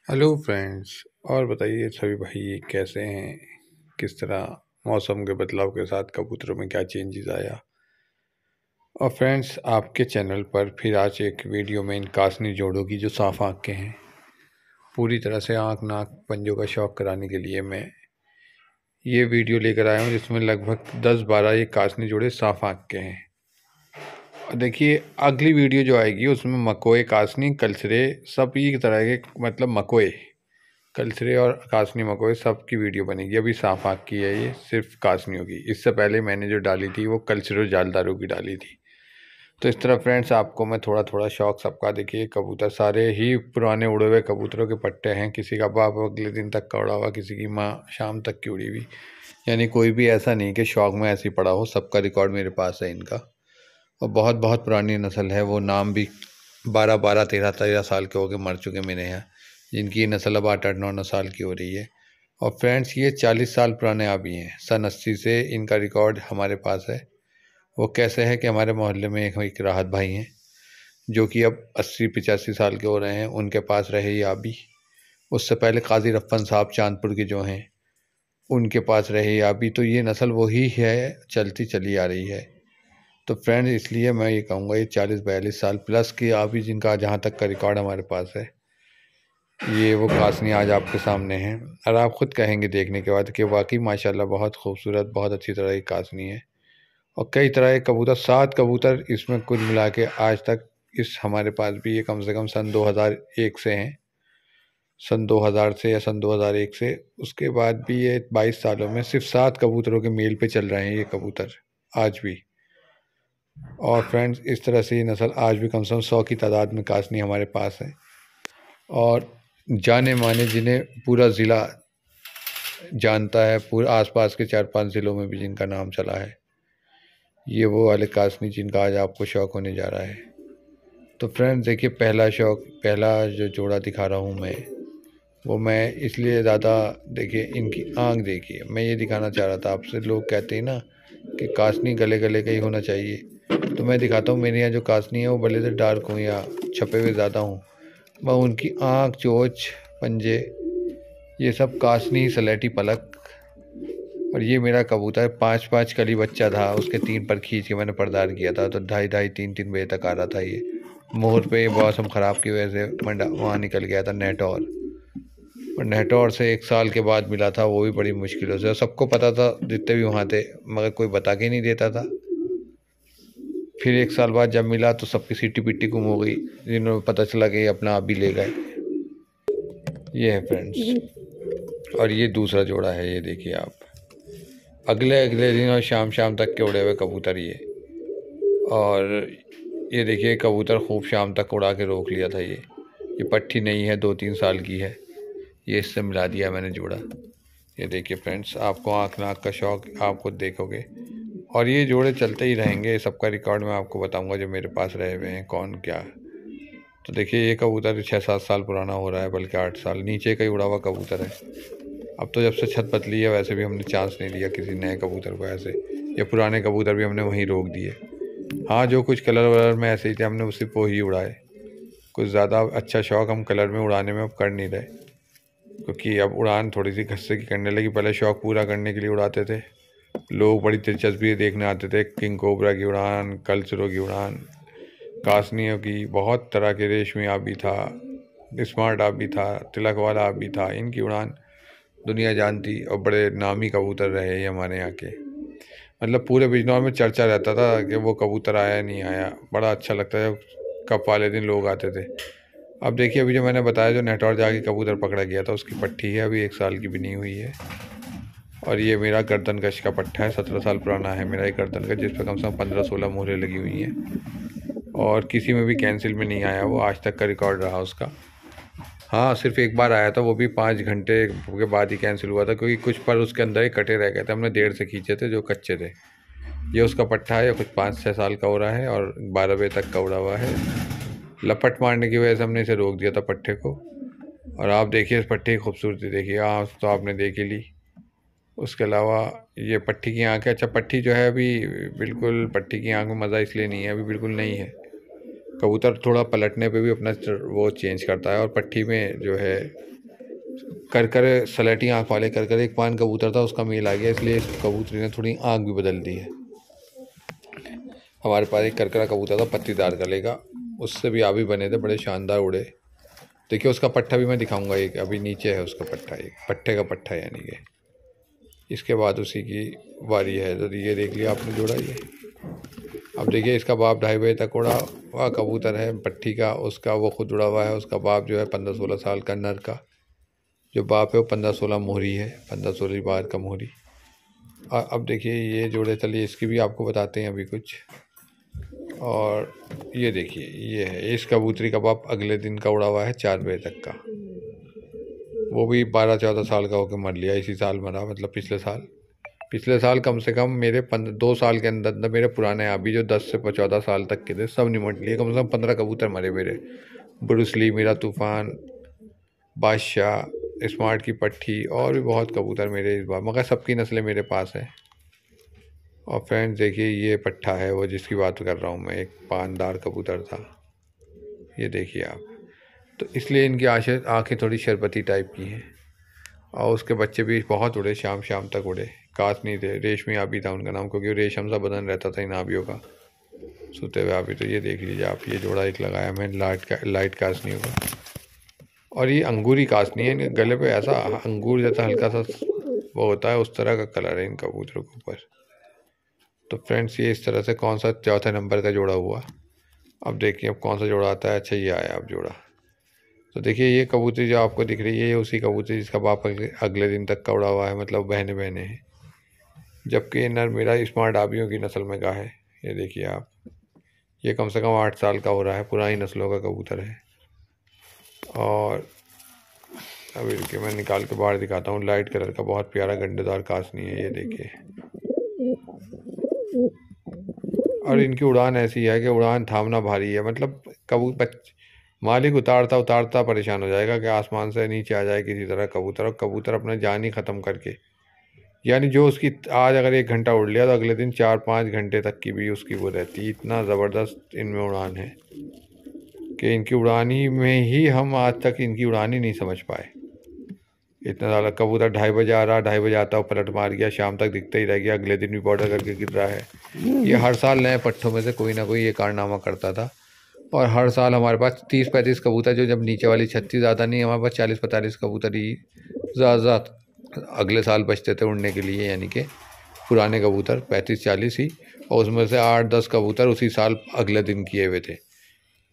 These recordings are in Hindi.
Hello friends. और बताइए सभी भाई कैसे हैं। किस तरह मौसम के बदलाव के साथ कबूतरों में क्या चेंजेस आया। और फ्रेंड्स आपके चैनल पर फिर आज एक वीडियो में इन कासनी जोड़ों की जो साफ आँख के हैं, पूरी तरह से आँख नाक पंजों का शौक कराने के लिए मैं ये वीडियो लेकर आया हूँ, जिसमें लगभग 10-12 ये कासनी जोड़े साफ आँख के हैं। और देखिए अगली वीडियो जो आएगी उसमें मकोए कासनी कलसरे सब एक तरह के, मतलब मकोए कलसरे और कासनी मकोए सब की वीडियो बनेगी। अभी साफ आँख की है, ये सिर्फ कासनियों की। इससे पहले मैंने जो डाली थी वो कलसरे और जालदारों की डाली थी। तो इस तरह फ्रेंड्स आपको मैं थोड़ा थोड़ा शौक सबका, देखिए कबूतर सारे ही पुराने उड़े हुए कबूतरों के पट्टे हैं। किसी का बाप अगले दिन तक का उड़ा हुआ, किसी की माँ शाम तक की उड़ी हुई, यानी कोई भी ऐसा नहीं कि शौक में ऐसे ही पड़ा हो। सबका रिकॉर्ड मेरे पास है इनका। और बहुत बहुत पुरानी नस्ल है। वो नाम भी 12-12, 13-13 साल के हो के मर चुके मेरे यहाँ, जिनकी नस्ल अब 8-8, 9-9 साल की हो रही है। और फ्रेंड्स ये 40 साल पुराने आ भी हैं। सन 80 से इनका रिकॉर्ड हमारे पास है। वो कैसे है कि हमारे मोहल्ले में एक राहत भाई हैं, जो कि अब 80-85 साल के हो रहे हैं। उनके पास रहे ये आबी। उससे पहले काजी रफ़्फ़न साहब चांदपुर के जो हैं, उनके पास रहे ये आबी। तो ये नस्ल वही है, चलती चली आ रही है। तो फ्रेंड्स इसलिए मैं ये कहूँगा, ये 40-42 साल प्लस की आबी जिनका जहाँ तक का रिकॉर्ड हमारे पास है, ये वो कासनी आज आपके सामने हैं। और आप ख़ुद कहेंगे देखने के बाद कि वाकई माशाल्लाह बहुत खूबसूरत, बहुत अच्छी तरह की कासनी है। और कई तरह के कबूतर, 7 कबूतर इसमें कुल मिला के आज तक इस हमारे पास भी ये कम से कम सन 2001 से हैं। सन 2000 से या सन 2001 से, उसके बाद भी ये 22 सालों में सिर्फ 7 कबूतरों के मेल पे चल रहे हैं ये कबूतर आज भी। और फ्रेंड्स इस तरह से ये नस्ल आज भी कम से कम 100 की तादाद में कासनी हमारे पास है। और जाने माने, जिन्हें पूरा ज़िला जानता है, पूरे आसपास के 4-5 ज़िलों में भी जिनका नाम चला है, ये वो वाले कासनी जिनका आज आपको शौक़ होने जा रहा है। तो फ्रेंड्स देखिए, पहला जो जोड़ा दिखा रहा हूँ मैं, वो मैं इसलिए ज़्यादा, देखिए इनकी आँख देखिए, मैं ये दिखाना चाह रहा था आपसे। लोग कहते हैं ना कि कासनी गले गले का ही होना चाहिए, तो मैं दिखाता हूँ मेरे यहाँ जो कासनी है वो भले से डार्क हूँ या छपे हुए ज़्यादा हूँ, मैं उनकी आँख, चोंच, पंजे, ये सब कासनी ही, सलेटी पलक। और ये मेरा कबूतर 5-5 कली बच्चा था, उसके 3 पर खींच के मैंने पर्दार किया था, तो 2:30, 3-3 बजे तक आ रहा था ये। मोहर पे मौसम ख़राब की वजह से मंडा वहाँ निकल गया था नेटौर। और नेटौर से 1 साल के बाद मिला था, वो भी बड़ी मुश्किलों से। सबको पता था जितने भी वहाँ थे, मगर कोई बता के नहीं देता था। फिर 1 साल बाद जब मिला तो सबकी सीटी पिट्टी गुम हो गई, जिन्होंने पता चला कि ये अपना आप ही ले गए। ये है फ्रेंड्स। और ये दूसरा जोड़ा है, ये देखिए आप। अगले अगले दिन और शाम शाम तक के उड़े हुए कबूतर ये। और ये देखिए कबूतर खूब शाम तक उड़ा के रोक लिया था ये पट्टी नहीं है, 2-3 साल की है। ये इससे मिला दिया मैंने जोड़ा। ये देखिए फ्रेंड्स, आपको आँख नाक का शौक़ आप खुद देखोगे। और ये जोड़े चलते ही रहेंगे, सबका रिकॉर्ड मैं आपको बताऊंगा जो मेरे पास रहे हुए हैं कौन क्या। तो देखिए ये कबूतर 6-7 साल पुराना हो रहा है, बल्कि 8 साल। नीचे का ही उड़ा हुआ कबूतर है। अब तो जब से छत पतली है, वैसे भी हमने चांस नहीं दिया किसी नए कबूतर को ऐसे। ये पुराने कबूतर भी हमने वहीं रोक दिए। हाँ, जो कुछ कलर वलर में ऐसे ही थे, हमने उसी को ही उड़ाए। कुछ ज़्यादा अच्छा शौक़ हम कलर में उड़ाने में अब कर नहीं रहे, क्योंकि अब उड़ान थोड़ी सी खस्से की करने लगी। पहले शौक़ पूरा करने के लिए उड़ाते थे लोग, बड़ी दिलचस्पी देखने आते थे। किंग कोबरा की उड़ान, कलसरों की उड़ान, कासनियों की, बहुत तरह के, रेशमी आबी था, स्मार्ट आबी था, तिलक वाला आबी था, इनकी उड़ान दुनिया जानती। और बड़े नामी कबूतर रहे ये हमारे यहाँ के। मतलब पूरे बिजनौर में चर्चा रहता था कि वो कबूतर आया नहीं आया। बड़ा अच्छा लगता है कप वाले दिन लोग आते थे। अब देखिए, अभी जो मैंने बताया, जो नेटौर जाके कबूतर पकड़ा गया था, उसकी पट्टी है, अभी 1 साल की भी नहीं हुई है। और ये मेरा गर्दन कश का पट्टा है, 17 साल पुराना है मेरा ये गर्दन का, जिस पर कम से कम 15-16 मोहरें लगी हुई हैं। और किसी में भी कैंसिल में नहीं आया, वो आज तक का रिकॉर्ड रहा उसका। हाँ, सिर्फ एक बार आया था, वो भी 5 घंटे के बाद ही कैंसिल हुआ था, क्योंकि कुछ पर उसके अंदर ही कटे रह गए थे। हमने देर से खींचे थे जो कच्चे थे। ये उसका पट्टा है, कुछ 5-6 साल का हो रहा है और 12 बजे तक का उड़ा हुआ है। लपट मारने की वजह से हमने इसे रोक दिया था पट्टे को। और आप देखिए इस पट्टे की खूबसूरती देखिए। आँख तो आपने देख ही ली, उसके अलावा ये पट्टी की आँख है। अच्छा, पट्टी जो है अभी बिल्कुल, पट्टी की आँख में मज़ा इसलिए नहीं है, अभी बिल्कुल नहीं है। कबूतर थोड़ा पलटने पे भी अपना वो चेंज करता है, और पट्टी में जो है कर सलेटी आँख वाले कर एक पान कबूतर था, उसका मेल आ गया, इसलिए इस कबूतरी ने थोड़ी आँख भी बदल दी है। हमारे पास एक करकरा कबूतर था पत्तीदार गले का, उससे भी आभी बने थे, बड़े शानदार उड़े। देखिए उसका पट्टा भी मैं दिखाऊंगा, एक अभी नीचे है उसका पट्टा, एक पट्टे का पट्टा यानी कि। इसके बाद उसी की बारी है, तो ये देख लिया आपने जोड़ा ये। अब देखिए इसका बाप 2.5 बजे तक उड़ा हुआ कबूतर है पट्टी का, उसका वो खुद उड़ा हुआ है। उसका बाप जो है 15-16 साल का नर का जो बाप है वो 15-16 मोहरी है, 15-16 बार का मोहरी। अब देखिए ये जोड़े, चलिए इसकी भी आपको बताते हैं अभी कुछ। और ये देखिए ये है, इस कबूतरी का बाप अगले दिन का उड़ा हुआ है 4 बजे तक का, वो भी 12-14 साल का होकर मर लिया, इसी साल मरा, मतलब पिछले साल कम से कम मेरे 2 साल के अंदर मेरे पुराने अभी जो 10 से 14 साल तक के थे सब निमट लिए, कम से कम 15 कबूतर मरे मेरे। ब्रूसली, मेरा तूफान, बादशाह, स्मार्ट की पट्टी और भी बहुत कबूतर मेरे इस बार, मगर सबकी नस्लें मेरे पास है। और फ्रेंड्स देखिए ये पट्ठा है वो जिसकी बात कर रहा हूँ मैं, एक पानदार कबूतर था, ये देखिए आप। तो इसलिए इनकी आँखें थोड़ी शरबती टाइप की हैं। और उसके बच्चे भी बहुत उड़े, शाम तक उड़े, काश नहीं थे, रेशमी आबी था उनका नाम, क्योंकि रेशम सा बदन रहता था इन आबियों का, सोते हुए आबी। तो ये देख लीजिए आप, ये जोड़ा एक लगाया मैं, लाइट काश नहीं होगा। और ये अंगूरी काश नहीं है, इनके गले पे ऐसा अंगूर जैसा हल्का सा वो होता है, उस तरह का कलर है इन कबूतरों के ऊपर। तो फ्रेंड्स ये इस तरह से कौन सा चौथे नंबर का जोड़ा हुआ। अब देखिए अब कौन सा जोड़ा आता है। अच्छा ये आया अब जोड़ा। तो देखिए ये कबूतरी जो आपको दिख रही है, ये उसी कबूतरी जिसका बाप अगले दिन तक का उड़ा हुआ है, मतलब बहने हैं। जबकि ये नर मेरा स्मार्ट आबियों की नस्ल में का है। ये देखिए आप, ये कम से कम 8 साल का हो रहा है, पुरानी नस्लों का कबूतर है। और अभी देखिए मैं निकाल के बाहर दिखाता हूँ, लाइट कलर का बहुत प्यारा गंडेदार कासनी है, ये देखिए। और इनकी उड़ान ऐसी है कि उड़ान थामना भारी है, मतलब मालिक उतारता परेशान हो जाएगा कि आसमान से नीचे आ जाए किसी तरह कबूतर, और कबूतर अपना जान ही ख़त्म करके, यानी जो उसकी आज अगर 1 घंटा उड़ लिया तो अगले दिन 4-5 घंटे तक की भी उसकी वो रहती है। इतना ज़बरदस्त इनमें उड़ान है कि इनकी उड़ानी में ही हम आज तक इनकी उड़ानी नहीं समझ पाए। इतना ज़्यादा कबूतर 2:30 बजे आ रहा, 2:30 बजे आता, पलट मार गया, शाम तक दिखता ही रह गया, अगले दिन भी बॉर्डर करके गिर रहा है। ये हर साल नए पट्टों में से कोई ना कोई ये कारनामा करता था। और हर साल हमारे पास 30-35 कबूतर, जो जब नीचे वाली छत्ती ज़्यादा नहीं, हमारे पास 40-45 कबूतर ही ज़्यादा अगले साल बचते थे उड़ने के लिए, यानी कि पुराने कबूतर 35-40 ही। और उसमें से 8-10 कबूतर उसी साल अगले दिन किए हुए थे,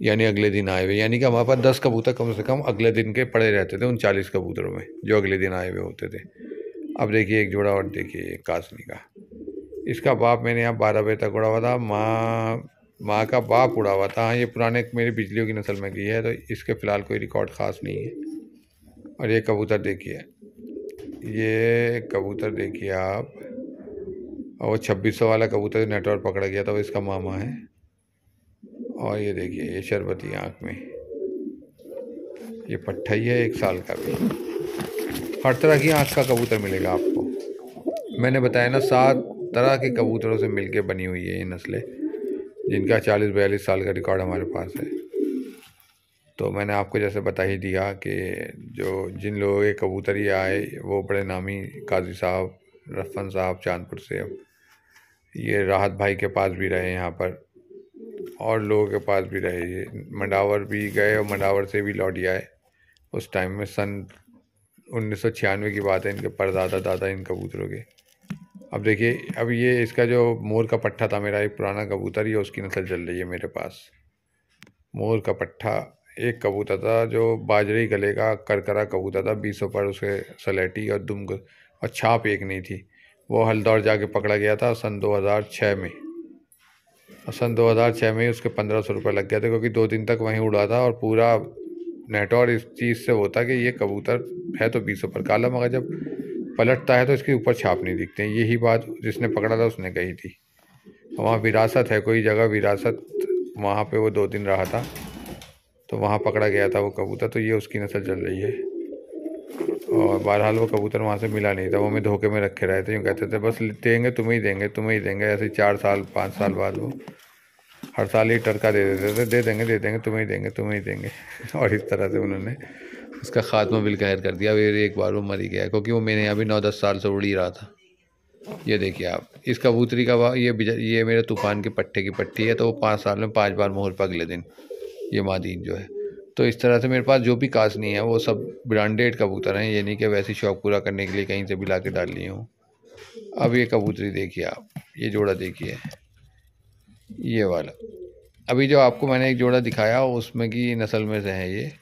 यानी अगले दिन आए हुए, यानी कि हमारे पास 10 कबूतर कम से कम अगले दिन के पड़े रहते थे उन 40 कबूतरों में जो अगले दिन आए हुए होते थे। अब देखिए एक जोड़ा और देखिए कासनी का, इसका बाप मैंने यहाँ 12 बजे तक उड़ा हुआ था, माँ का बाप उड़ा हुआ था। हाँ ये पुराने मेरी बिजलियों की नस्ल में की है, तो इसके फ़िलहाल कोई रिकॉर्ड ख़ास नहीं है। और ये कबूतर देखिए, ये कबूतर देखिए आप, और वो 2600 वाला कबूतर नेटवर्क पकड़ गया था, वो इसका मामा है। और ये देखिए ये शरबती आँख में ये पट्टा ही है 1 साल का भी। हर तरह की आँख का कबूतर मिलेगा आपको। मैंने बताया ना 7 तरह के कबूतरों से मिलके बनी हुई है ये नस्लें, जिनका 40-42 साल का रिकॉर्ड हमारे पास है। तो मैंने आपको जैसे बता ही दिया कि जिन लोगों के कबूतर ये आए वो बड़े नामी काजी साहब, रफ़न साहब चांदपुर से, ये राहत भाई के पास भी रहे यहाँ पर, और लोगों के पास भी रहे, ये मंडावर भी गए और मंडावर से भी लौट आए। उस टाइम में सन 1996 की बात है, इनके परदादा दादा इन कबूतरों के। अब देखिए अब ये इसका जो मोर का पट्ठा था, मेरा एक पुराना कबूतर, ये उसकी नस्ल चल रही है मेरे पास। मोर का पट्ठा एक कबूतर था जो बाजरी गले का करकरा कबूतर था, 20 पर उसे सलेटी और दुम और छाप एक नहीं थी। वो हल्दौर जाके पकड़ा गया था सन 2006 में, और सन 2006 में ही उसके 1500 रुपये लग गए थे, क्योंकि 2 दिन तक वहीं उड़ा था। और पूरा नेटवर्क इस चीज़ से होता कि ये कबूतर है तो 20 पर काला, मगर जब पलटता है तो इसके ऊपर छाप नहीं दिखते हैं। यही बात जिसने पकड़ा था उसने कही थी। वहाँ विरासत है, कोई जगह विरासत, वहाँ पे वो 2 दिन रहा था, तो वहाँ पकड़ा गया था वो कबूतर, तो ये उसकी नस्ल चल रही है। और बहरहाल वो कबूतर वहाँ से मिला नहीं था, वो हमें धोखे में रखे रहे थे, यूँ कहते थे बस देंगे तुम्हें ही देंगे, तुम्हें ही देंगे। ऐसे 4 साल 5 साल बाद वो हर साल ही टरका दे देते थे, दे देंगे तुम्हें ही देंगे, तुम्हें ही देंगे। और इस तरह से उन्होंने उसका खात्मा बिलखैर कर दिया। फिर एक बार वो मर ही गया, क्योंकि वो मेरे यहाँ भी 9-10 साल से उड़ ही रहा था। ये देखिए आप, इस कबूतरी का ये मेरे तूफ़ान के पट्टे की पट्टी है, तो वो 5 साल में 5 बार मोहर पे अगले दिन, ये मादीन जो है। तो इस तरह से मेरे पास जो भी कासनी है वो सब ब्रांडेड कबूतर हैं, ये नहीं कि वैसे शौक पूरा करने के लिए कहीं से भी ला के डाल लिए हूँ। अब ये कबूतरी देखिए आप, ये जोड़ा देखिए, ये वाला। अभी जो आपको मैंने एक जोड़ा दिखाया उसमें की नस्ल में से है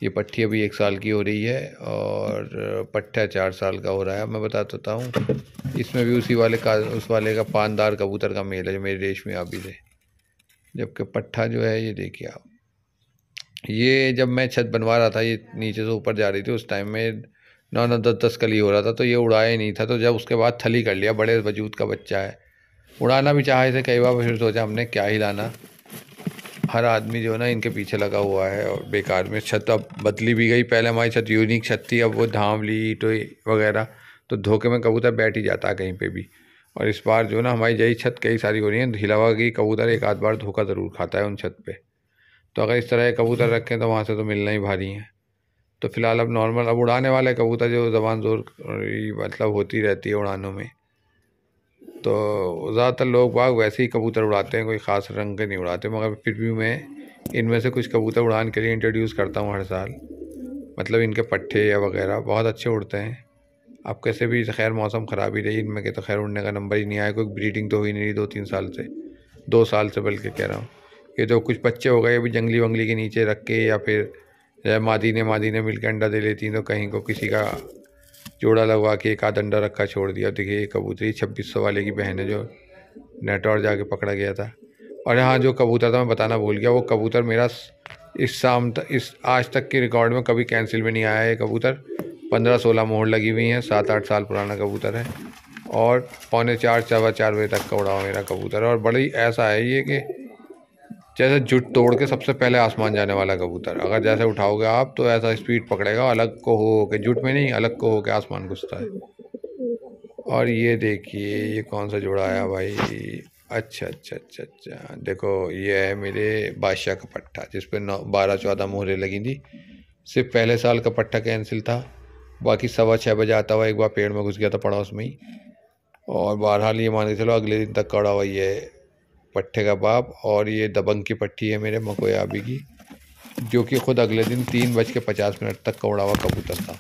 ये पट्टी अभी 1 साल की हो रही है और पट्टा 4 साल का हो रहा है। मैं बता देता हूँ, इसमें भी उस वाले का पानदार कबूतर का मेल है जो मेरे रेशमी आबिद है। जबकि पट्ठा जो है, ये देखिए आप, ये जब मैं छत बनवा रहा था, ये नीचे से ऊपर जा रही थी, उस टाइम में 9-9 10-10 कली हो रहा था, तो ये उड़ाया ही नहीं था। तो जब उसके बाद थली कर लिया, बड़े वजूद का बच्चा है, उड़ाना भी चाहा इसे कई बार, फिर सोचा हमने क्या ही लाना। हर आदमी जो है ना इनके पीछे लगा हुआ है और बेकार में। छत अब बदली भी गई, पहले हमारी छत यूनिक छत थी, अब वो धांवली ईंटों वगैरह, तो धोखे में कबूतर बैठ ही जाता है कहीं पे भी। और इस बार जो ना हमारी यही छत कई सारी हो रही है, हिलावा की कबूतर एक आध बार धोखा ज़रूर खाता है उन छत पे। तो अगर इस तरह के कबूतर रखें तो वहाँ से तो मिलना ही भारी है। तो फिलहाल अब नॉर्मल, अब उड़ाने वाले कबूतर जो ज़बान ज़ोर मतलब होती रहती है उड़ानों में, तो ज़्यादातर लोग बाग वैसे ही कबूतर उड़ाते हैं, कोई ख़ास रंग के नहीं उड़ाते। मगर फिर भी मैं इनमें से कुछ कबूतर उड़ान के लिए इंट्रोड्यूस करता हूँ हर साल। मतलब इनके पट्टे या वगैरह बहुत अच्छे उड़ते हैं। अब कैसे भी खैर मौसम ख़राब ही रही, इनमें के तो खैर उड़ने का नंबर ही नहीं आया, कोई ब्रीडिंग तो हुई नहीं 2-3 साल से, 2 साल से बल्कि कह रहा हूँ। ये तो कुछ बच्चे हो गए अभी जंगली वंगली के नीचे रख के, या फिर मादी ने मिल के अंडा दे लेती, तो कहीं को किसी का जोड़ा लगवा के एक आध अंडा रखा छोड़ दिया। देखिए ये कबूतरी 2600 वाले की बहन है जो नेटौर जाके पकड़ा गया था। और हाँ, जो कबूतर था मैं बताना भूल गया, वो कबूतर मेरा इस आज तक के रिकॉर्ड में कभी कैंसिल में नहीं आया है। कबूतर 15-16 मोहर लगी हुई हैं, 7-8 साल पुराना कबूतर है और 3:45 सवा 4 बजे तक का उड़ा हुआ मेरा कबूतर है। और बड़ी ऐसा है ये कि जैसे जुट तोड़ के सबसे पहले आसमान जाने वाला कबूतर, अगर जैसे उठाओगे आप तो ऐसा स्पीड पकड़ेगा, अलग को हो के, जुट में नहीं, अलग को हो के आसमान घुसता है। और ये देखिए ये कौन सा जोड़ा आया भाई। अच्छा अच्छा अच्छा अच्छा, देखो ये है मेरे बादशाह का पट्टा, जिस पे 12-14 मोहरें लगी थी। सिर्फ पहले साल का पट्टा कैंसिल था, बाकी 6:15 बजे आता हुआ एक बार पेड़ में घुस गया था पड़ोस में ही। और बहरहाल ये मान के चलो अगले दिन तक का उड़ा हुआ ये पट्टे का बाप। और ये दबंग की पट्टी है मेरे मकोयाबी की, जो कि ख़ुद अगले दिन 3:50 तक का उड़ा हुआ कबूतर था।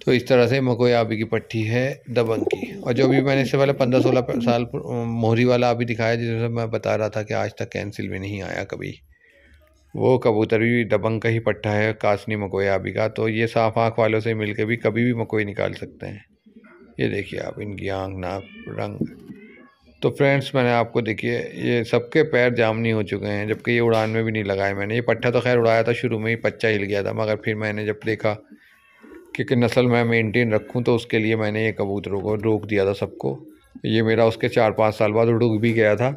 तो इस तरह से मकोयाबी की पट्टी है दबंग की। और जो भी मैंने इससे पहले 15-16 साल मोहरी वाला अभी दिखाया, जिसमें मैं बता रहा था कि आज तक कैंसिल में नहीं आया कभी, वो कबूतर भी दबंग का ही पट्टा है, कासनी मकोयाबी का। तो ये साफ आँख वालों से मिलकर भी कभी भी मकोई निकाल सकते हैं। ये देखिए आप इनकी आँख, नाक, रंग। तो फ्रेंड्स मैंने आपको देखिए ये सबके पैर जामनी हो चुके हैं, जबकि ये उड़ान में भी नहीं लगाए मैंने। ये पट्टा तो खैर उड़ाया था शुरू में ही, बच्चा हिल गया था, मगर फिर मैंने जब देखा कि नस्ल मैं मेंटेन रखूं तो उसके लिए मैंने ये कबूतरों को रोक दिया था सबको। ये मेरा उसके 4-5 साल बाद उड़ भी गया था,